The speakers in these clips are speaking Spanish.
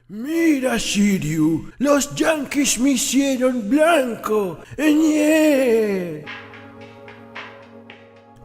Mira, Shiryu, los yankees me hicieron blanco. ¡Eñe!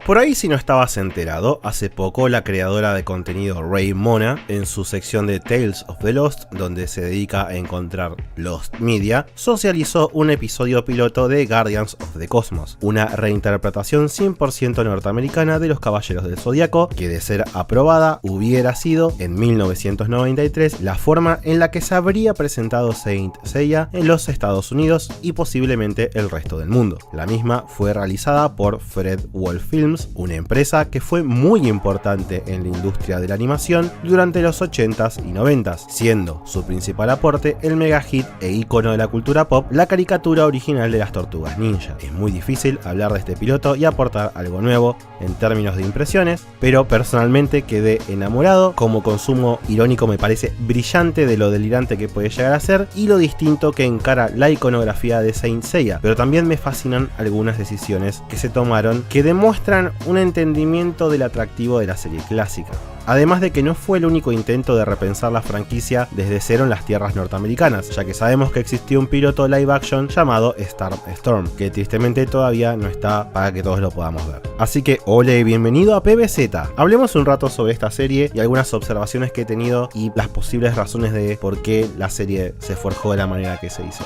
Por ahí, si no estabas enterado, hace poco la creadora de contenido Rei Mona, en su sección de Tales of the Lost, donde se dedica a encontrar Lost Media, socializó un episodio piloto de Guardians of the Cosmos, una reinterpretación 100% norteamericana de los Caballeros del Zodíaco, que de ser aprobada hubiera sido, en 1993, la forma en la que se habría presentado Saint Seiya en los Estados Unidos y posiblemente el resto del mundo. La misma fue realizada por Fred Wolf Films, una empresa que fue muy importante en la industria de la animación durante los 80s y 90s, siendo su principal aporte el mega hit e ícono de la cultura pop, la caricatura original de las Tortugas Ninja. Es muy difícil hablar de este piloto y aportar algo nuevo en términos de impresiones, pero personalmente quedé enamorado. Como consumo irónico me parece brillante de lo delirante que puede llegar a ser y lo distinto que encara la iconografía de Saint Seiya, pero también me fascinan algunas decisiones que se tomaron que demuestran un entendimiento del atractivo de la serie clásica. Además de que no fue el único intento de repensar la franquicia desde cero en las tierras norteamericanas, ya que sabemos que existió un piloto live action llamado Star Storm, que tristemente todavía no está para que todos lo podamos ver. Así que hola y bienvenido a PBZ. Hablemos un rato sobre esta serie y algunas observaciones que he tenido y las posibles razones de por qué la serie se forjó de la manera que se hizo.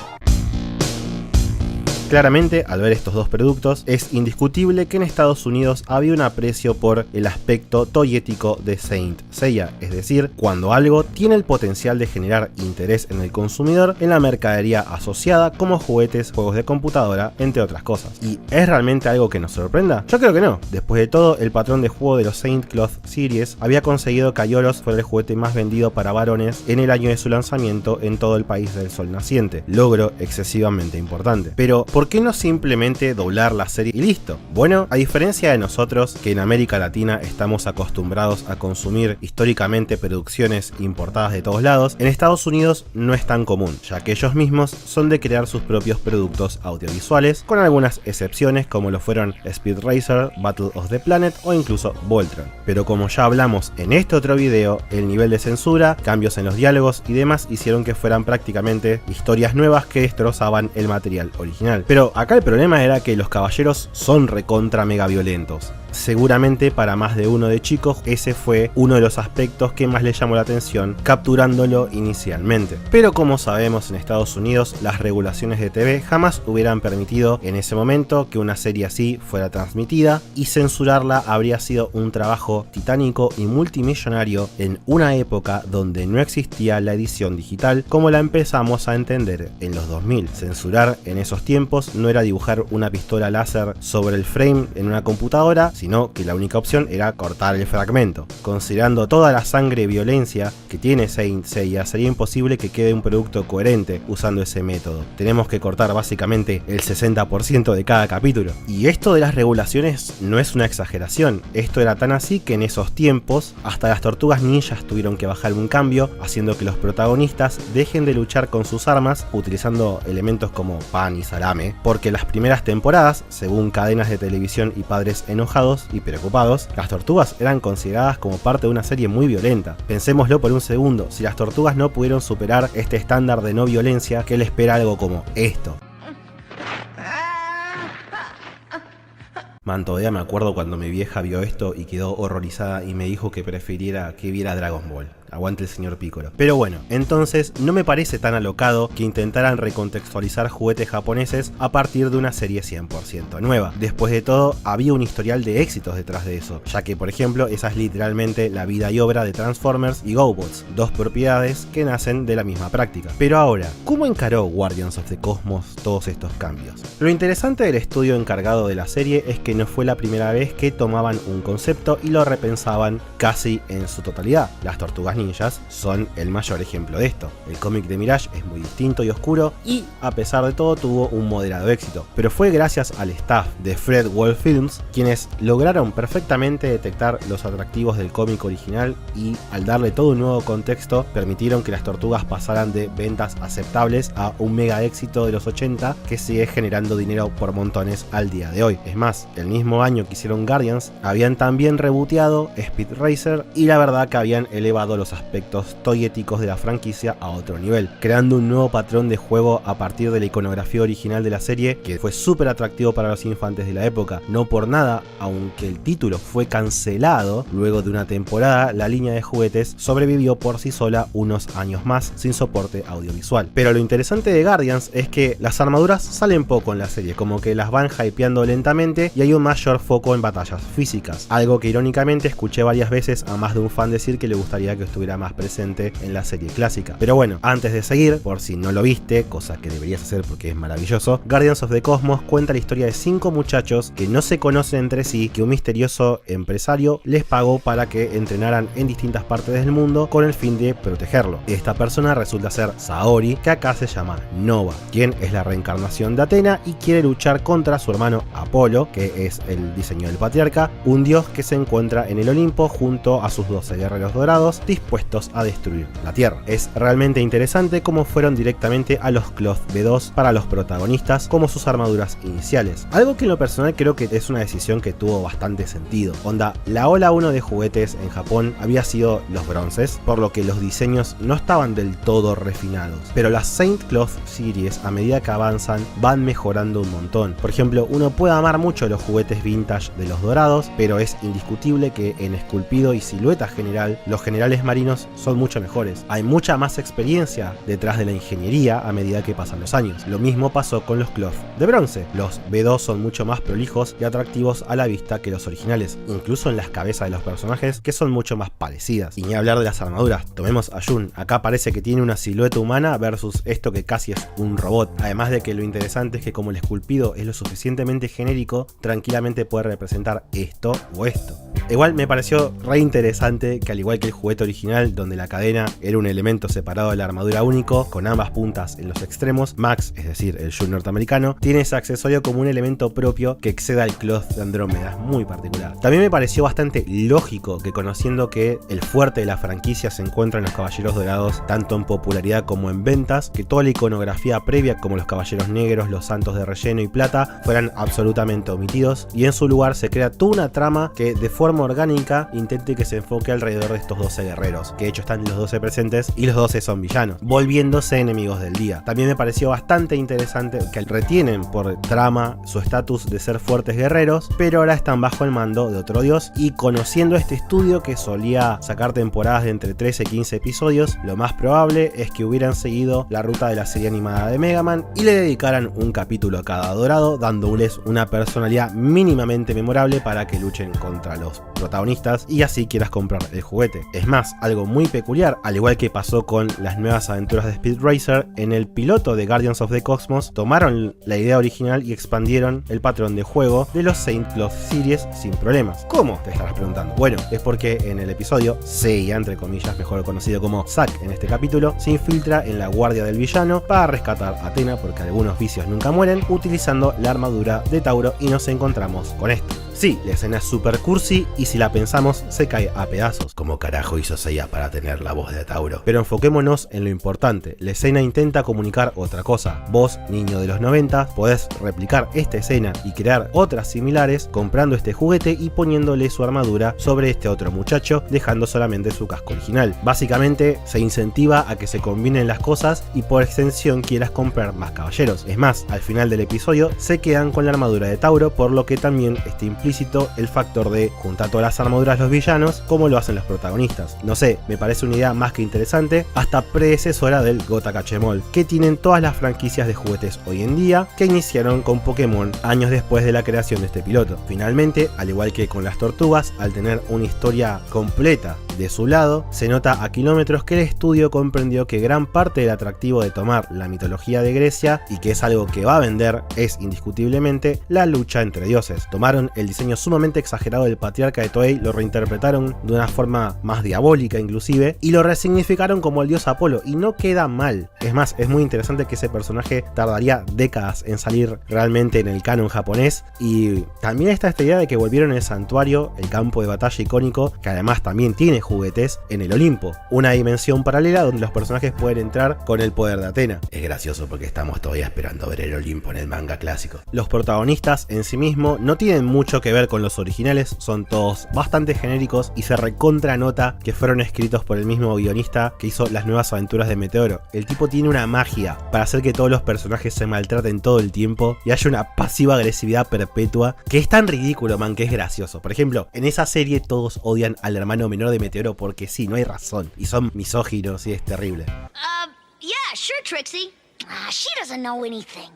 Claramente, al ver estos dos productos, es indiscutible que en Estados Unidos había un aprecio por el aspecto toyético de Saint Seiya, es decir, cuando algo tiene el potencial de generar interés en el consumidor en la mercadería asociada como juguetes, juegos de computadora, entre otras cosas. ¿Y es realmente algo que nos sorprenda? Yo creo que no. Después de todo, el patrón de juego de los Saint Cloth Series había conseguido que Aiolos fuera el juguete más vendido para varones en el año de su lanzamiento en todo el país del sol naciente, logro excesivamente importante. Pero ¿por qué no simplemente doblar la serie y listo? Bueno, a diferencia de nosotros, que en América Latina estamos acostumbrados a consumir históricamente producciones importadas de todos lados, en Estados Unidos no es tan común, ya que ellos mismos son de crear sus propios productos audiovisuales, con algunas excepciones como lo fueron Speed Racer, Battle of the Planet o incluso Voltron. Pero como ya hablamos en este otro video, el nivel de censura, cambios en los diálogos y demás hicieron que fueran prácticamente historias nuevas que destrozaban el material original. Pero acá el problema era que los caballeros son recontra mega violentos. Seguramente para más de uno de chicos ese fue uno de los aspectos que más le llamó la atención, capturándolo inicialmente. Pero como sabemos, en Estados Unidos las regulaciones de TV jamás hubieran permitido en ese momento que una serie así fuera transmitida, y censurarla habría sido un trabajo titánico y multimillonario en una época donde no existía la edición digital como la empezamos a entender en los 2000. Censurar en esos tiempos no era dibujar una pistola láser sobre el frame en una computadora, sino que la única opción era cortar el fragmento. Considerando toda la sangre y violencia que tiene Saint Seiya, sería imposible que quede un producto coherente usando ese método. Tenemos que cortar básicamente el 60% de cada capítulo. Y esto de las regulaciones no es una exageración, esto era tan así que en esos tiempos hasta las Tortugas Ninjas tuvieron que bajar un cambio, haciendo que los protagonistas dejen de luchar con sus armas utilizando elementos como pan y salame, porque las primeras temporadas, según cadenas de televisión y padres enojados y preocupados, las tortugas eran consideradas como parte de una serie muy violenta. Pensémoslo por un segundo, si las tortugas no pudieron superar este estándar de no violencia, ¿qué le espera algo como esto? Man, todavía me acuerdo cuando mi vieja vio esto y quedó horrorizada y me dijo que prefiriera que viera Dragon Ball. Aguante el señor Piccolo. Pero bueno, entonces no me parece tan alocado que intentaran recontextualizar juguetes japoneses a partir de una serie 100% nueva. Después de todo, había un historial de éxitos detrás de eso, ya que por ejemplo esa es literalmente la vida y obra de Transformers y GoBots, dos propiedades que nacen de la misma práctica. Pero ahora, ¿cómo encaró Guardians of the Cosmos todos estos cambios? Lo interesante del estudio encargado de la serie es que no fue la primera vez que tomaban un concepto y lo repensaban casi en su totalidad. Las Tortugas Ninjas son el mayor ejemplo de esto. El cómic de Mirage es muy distinto y oscuro y a pesar de todo tuvo un moderado éxito, pero fue gracias al staff de Fred Wolf Films quienes lograron perfectamente detectar los atractivos del cómic original y al darle todo un nuevo contexto permitieron que las tortugas pasaran de ventas aceptables a un mega éxito de los 80 que sigue generando dinero por montones al día de hoy. Es más, el mismo año que hicieron Guardians habían también rebooteado Speed Racer y la verdad que habían elevado los los aspectos toyéticos de la franquicia a otro nivel, creando un nuevo patrón de juego a partir de la iconografía original de la serie, que fue súper atractivo para los infantes de la época. No por nada, aunque el título fue cancelado luego de una temporada, la línea de juguetes sobrevivió por sí sola unos años más sin soporte audiovisual. Pero lo interesante de Guardians es que las armaduras salen poco en la serie, como que las van hypeando lentamente y hay un mayor foco en batallas físicas, algo que irónicamente escuché varias veces a más de un fan decir que le gustaría que estuviera más presente en la serie clásica. Pero bueno, antes de seguir, por si no lo viste, cosa que deberías hacer porque es maravilloso, Guardians of the Cosmos cuenta la historia de 5 muchachos que no se conocen entre sí, que un misterioso empresario les pagó para que entrenaran en distintas partes del mundo con el fin de protegerlo. Esta persona resulta ser Saori, que acá se llama Nova, quien es la reencarnación de Athena y quiere luchar contra su hermano Apolo, que es el diseño del patriarca, un dios que se encuentra en el Olimpo junto a sus 12 guerreros dorados dispuestos a destruir la Tierra. Es realmente interesante cómo fueron directamente a los Cloth B2 para los protagonistas como sus armaduras iniciales, algo que en lo personal creo que es una decisión que tuvo bastante sentido. Onda, la ola 1 de juguetes en Japón había sido los bronces, por lo que los diseños no estaban del todo refinados, pero las Saint Cloth Series a medida que avanzan van mejorando un montón. Por ejemplo, uno puede amar mucho los juguetes vintage de los dorados, pero es indiscutible que en esculpido y silueta general los generales marinos son mucho mejores. Hay mucha más experiencia detrás de la ingeniería a medida que pasan los años. Lo mismo pasó con los Cloth de bronce. Los B2 son mucho más prolijos y atractivos a la vista que los originales, incluso en las cabezas de los personajes, que son mucho más parecidas. Y ni hablar de las armaduras. Tomemos a Jun, acá parece que tiene una silueta humana versus esto que casi es un robot. Además de que lo interesante es que como el esculpido es lo suficientemente genérico, tranquilamente puede representar esto o esto. Igual me pareció re interesante que, al igual que el juguete original, donde la cadena era un elemento separado de la armadura único, con ambas puntas en los extremos, Max, es decir, el Jun norteamericano, tiene ese accesorio como un elemento propio que exceda al Cloth de Andrómeda, es muy particular. También me pareció bastante lógico que, conociendo que el fuerte de la franquicia se encuentra en los Caballeros Dorados, tanto en popularidad como en ventas, que toda la iconografía previa, como los Caballeros Negros, los Santos de Relleno y Plata, fueran absolutamente omitidos, y en su lugar se crea toda una trama que de forma orgánica intente que se enfoque alrededor de estos 12 guerreros, que de hecho están los 12 presentes y los 12 son villanos, volviéndose enemigos del día. También me pareció bastante interesante que retienen por trama su estatus de ser fuertes guerreros, pero ahora están bajo el mando de otro dios, y conociendo este estudio que solía sacar temporadas de entre 13 y 15 episodios, lo más probable es que hubieran seguido la ruta de la serie animada de Mega Man y le dedicaran un capítulo a cada dorado, dándoles una personalidad mínimamente memorable para que luchen contra los protagonistas y así quieras comprar el juguete. Es más, algo muy peculiar, al igual que pasó con las nuevas aventuras de Speed Racer, en el piloto de Guardians of the Cosmos tomaron la idea original y expandieron el patrón de juego de los Saint Cloth Series sin problemas. ¿Cómo? Te estarás preguntando. Bueno, es porque en el episodio, Seiya, entre comillas, mejor conocido como Zack en este capítulo, se infiltra en la guardia del villano para rescatar a Athena, porque algunos vicios nunca mueren, utilizando la armadura de Tauro, y nos encontramos con esto. Sí, la escena es super cursi y si la pensamos se cae a pedazos. ¿Cómo carajo hizo Seiya para tener la voz de Tauro? Pero enfoquémonos en lo importante. La escena intenta comunicar otra cosa. Vos, niño de los 90, podés replicar esta escena y crear otras similares comprando este juguete y poniéndole su armadura sobre este otro muchacho, dejando solamente su casco original. Básicamente se incentiva a que se combinen las cosas y por extensión quieras comprar más caballeros. Es más, al final del episodio se quedan con la armadura de Tauro, por lo que también está implícito el factor de juntar todas las armaduras los villanos como lo hacen los protagonistas. No sé, me parece una idea más que interesante, hasta predecesora del Gotaka-Chemol, que tienen todas las franquicias de juguetes hoy en día, que iniciaron con Pokémon años después de la creación de este piloto. Finalmente, al igual que con las tortugas, al tener una historia completa de su lado, se nota a kilómetros que el estudio comprendió que gran parte del atractivo de tomar la mitología de Grecia, y que es algo que va a vender, es indiscutiblemente la lucha entre dioses. Tomaron el diseño sumamente exagerado del patriarca de Toei, lo reinterpretaron de una forma más diabólica inclusive, y lo resignificaron como el dios Apolo, y no queda mal. Es más, es muy interesante que ese personaje tardaría décadas en salir realmente en el canon japonés, y también está esta idea de que volvieron el santuario, el campo de batalla icónico, que además también tiene juguetes, en el Olimpo, una dimensión paralela donde los personajes pueden entrar con el poder de Athena. Es gracioso porque estamos todavía esperando ver el Olimpo en el manga clásico. Los protagonistas en sí mismos no tienen mucho que ver con los originales, son todos bastante genéricos y se recontra nota que fueron escritos por el mismo guionista que hizo las nuevas aventuras de Meteoro. El tipo tiene una magia para hacer que todos los personajes se maltraten todo el tiempo y haya una pasiva agresividad perpetua que es tan ridículo, man, que es gracioso. Por ejemplo, en esa serie todos odian al hermano menor de Meteoro porque sí, no hay razón, y son misóginos y es terrible. Yeah, sure, Trixie. She doesn't know anything.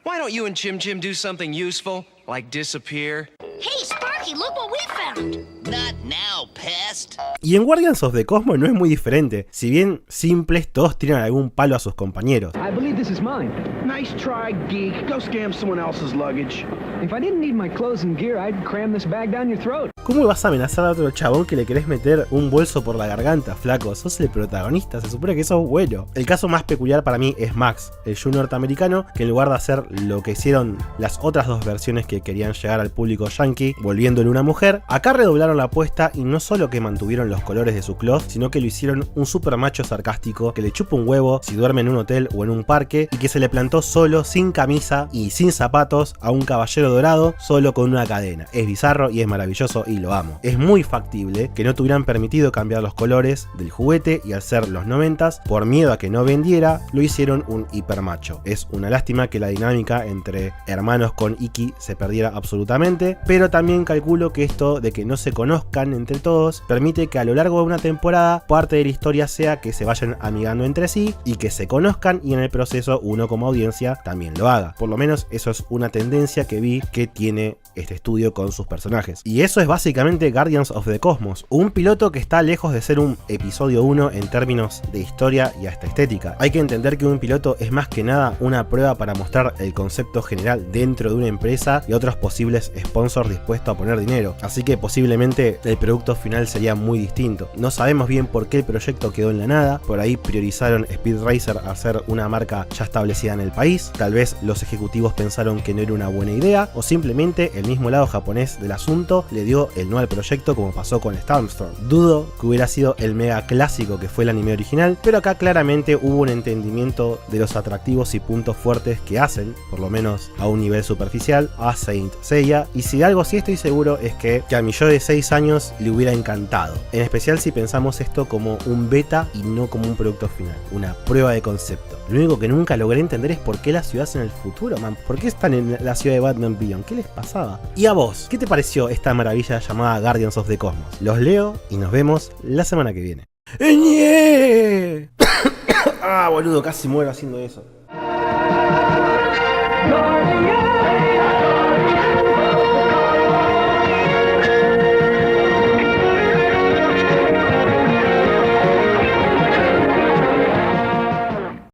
Why don't you and Chim Chim do something useful, like disappear? Hey, Sparky, look what we found. Not now, pest. Y en Guardians of the Cosmos no es muy diferente. Si bien simples, todos tiran algún palo a sus compañeros. I believe this is mine. Nice try, geek. Go scam someone else's luggage. If I didn't need my clothes and gear, I'd cram this bag down your throat. ¿Cómo vas a amenazar a otro chabón que le querés meter un bolso por la garganta, flaco? Sos el protagonista, se supone que sos bueno. El caso más peculiar para mí es Max, el Yu norteamericano, que en lugar de hacer lo que hicieron las otras dos versiones que querían llegar al público yankee, volviéndole una mujer, acá redoblaron la apuesta y no solo que mantuvieron los colores de su cloth, sino que lo hicieron un super macho sarcástico que le chupa un huevo si duerme en un hotel o en un parque y que se le plantó solo, sin camisa y sin zapatos, a un caballero dorado solo con una cadena. Es bizarro y es maravilloso y lo amo. Es muy factible que no te hubieran permitido cambiar los colores del juguete y al ser los 90s, por miedo a que no vendiera, lo hicieron un hipermacho. Es una lástima que la dinámica entre hermanos con Iki se perdiera absolutamente, pero también calculo que esto de que no se conozcan entre todos permite que a lo largo de una temporada parte de la historia sea que se vayan amigando entre sí y que se conozcan y en el proceso uno como audiencia también lo haga. Por lo menos eso es una tendencia que vi que tiene este estudio con sus personajes. Y eso es básicamente Guardians of the Cosmos, un piloto que está lejos de ser un episodio 1 en términos de historia y hasta estética. Hay que entender que un piloto es más que nada una prueba para mostrar el concepto general dentro de una empresa y otros posibles sponsors dispuestos a poner dinero, así que posiblemente el producto final sería muy distinto. No sabemos bien por qué el proyecto quedó en la nada, por ahí priorizaron Speed Racer a ser una marca ya establecida en el país, tal vez los ejecutivos pensaron que no era una buena idea o simplemente el mismo lado japonés del asunto le dio el no al proyecto como pasó con Stormstorm. Dudo que hubiera sido el mega clásico que fue el anime original, pero acá claramente hubo un entendimiento de los atractivos y puntos fuertes que hacen, por lo menos a un nivel superficial, a Saint Seiya, y si algo sí estoy seguro es que a mi yo de 6 años le hubiera encantado, en especial si pensamos esto como un beta y no como un producto final, una prueba de concepto. Lo único que nunca logré entender es por qué las ciudades en el futuro, man, ¿por qué están en la ciudad de Batman Beyond? ¿Qué les pasaba? Y a vos, ¿qué te pareció esta maravilla llamada Guardians of the Cosmos? Los leo y nos vemos la semana que viene. ¡Ñe! Ah, boludo, casi muero haciendo eso.